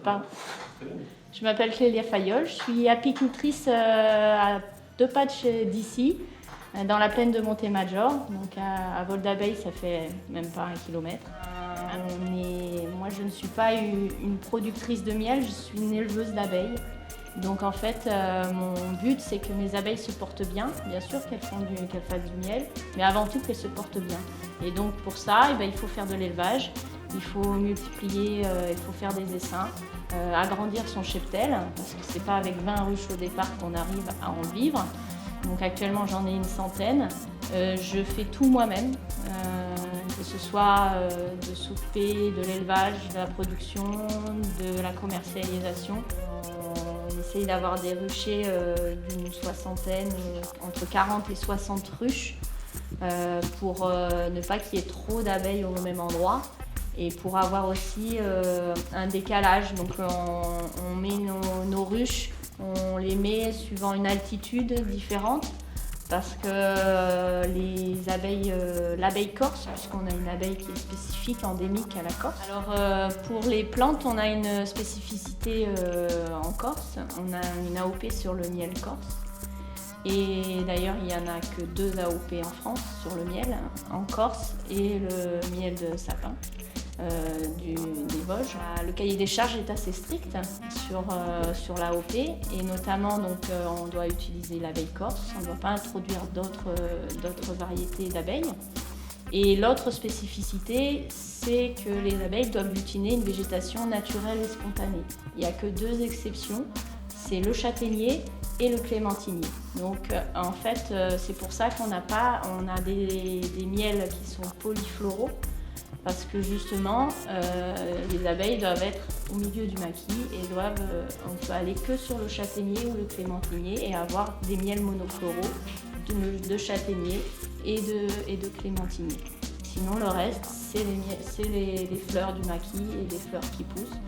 Pardon. Je m'appelle Clélia Fayolle, je suis apicultrice à 2 pas d'ici, dans la plaine de Montémajor, donc à vol d'abeille, ça fait même pas 1 kilomètre. Moi, je ne suis pas une productrice de miel, je suis une éleveuse d'abeilles. Donc en fait, mon but, c'est que mes abeilles se portent bien sûr qu'elles fassent du miel, mais avant tout qu'elles se portent bien. Et donc pour ça, il faut faire de l'élevage, il faut multiplier, il faut faire des essaims, agrandir son cheptel, parce que c'est pas avec 20 ruches au départ qu'on arrive à en vivre. Donc actuellement, j'en ai une centaine. Je fais tout moi-même, que ce soit de s'occuper de l'élevage, de la production, de la commercialisation. On essaye d'avoir des ruchers d'une soixantaine, entre 40 et 60 ruches, pour ne pas qu'il y ait trop d'abeilles au même endroit et pour avoir aussi un décalage. Donc on met nos ruches, on les met suivant une altitude différente parce que l'abeille corse, puisqu'on a une abeille qui est spécifique, endémique à la Corse. Alors pour les plantes, on a une spécificité en Corse, on a une AOP sur le miel corse. Et d'ailleurs, il n'y en a que 2 AOP en France sur le miel, en Corse, et le miel de sapin des Vosges. Le cahier des charges est assez strict sur l'AOP, et notamment on doit utiliser l'abeille corse, on ne doit pas introduire d'autres variétés d'abeilles. Et l'autre spécificité, c'est que les abeilles doivent butiner une végétation naturelle et spontanée. Il n'y a que 2 exceptions, c'est le châtaignier et le clémentinier. Donc en fait, c'est pour ça qu'on a des miels qui sont polyfloraux, parce que justement, les abeilles doivent être au milieu du maquis et on peut aller que sur le châtaignier ou le clémentinier et avoir des miels monofloraux de châtaignier et de clémentinier. Sinon, le reste, c'est les fleurs du maquis et les fleurs qui poussent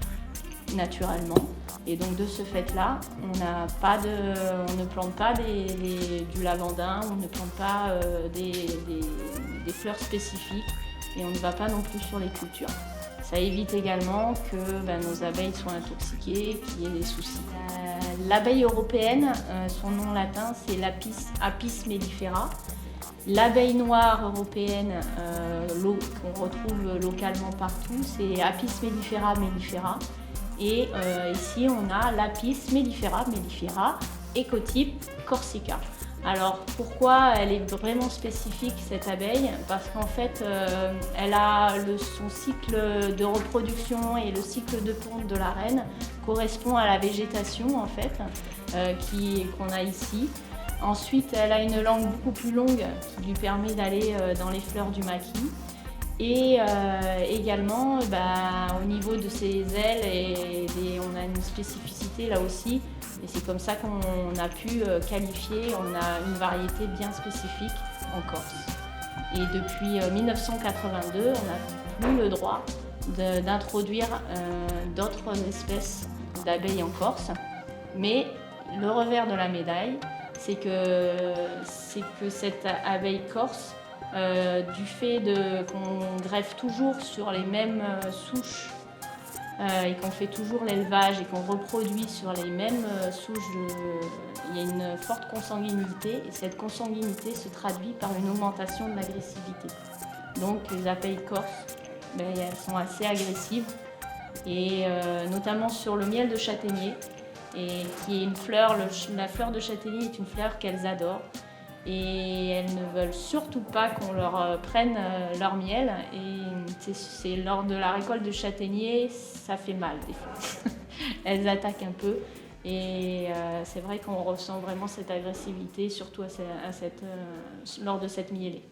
naturellement. Et donc de ce fait-là, on ne plante pas du lavandin, on ne plante pas des fleurs spécifiques, et on ne va pas non plus sur les cultures. Ça évite également que nos abeilles soient intoxiquées, qu'il y ait des soucis. L'abeille européenne, son nom latin, c'est Apis mellifera. L'abeille noire européenne, qu'on retrouve localement partout, c'est Apis mellifera mellifera. Et ici, on a l'Apis mellifera écotype corsica. Alors pourquoi elle est vraiment spécifique, cette abeille? Parce qu'en fait, elle a son cycle de reproduction et le cycle de ponte de la reine correspond à la végétation en fait, qu'on a ici. Ensuite, elle a une langue beaucoup plus longue qui lui permet d'aller dans les fleurs du maquis. Et également, au niveau de ses ailes, on a une spécificité là aussi. Et c'est comme ça qu'on a pu qualifier, on a une variété bien spécifique en Corse. Et depuis 1982, on n'a plus le droit d'introduire d'autres espèces d'abeilles en Corse. Mais le revers de la médaille, c'est que cette abeille corse, du fait qu'on greffe toujours sur les mêmes souches et qu'on fait toujours l'élevage et qu'on reproduit sur les mêmes souches, il y a une forte consanguinité, et cette consanguinité se traduit par une augmentation de l'agressivité. Donc les abeilles corses, elles sont assez agressives, et notamment sur le miel de châtaignier, et qui est une fleur, la fleur de châtaignier est une fleur qu'elles adorent. Et elles ne veulent surtout pas qu'on leur prenne leur miel, et c'est lors de la récolte de châtaignier, ça fait mal des fois. Elles attaquent un peu, et c'est vrai qu'on ressent vraiment cette agressivité, surtout lors de cette mielée.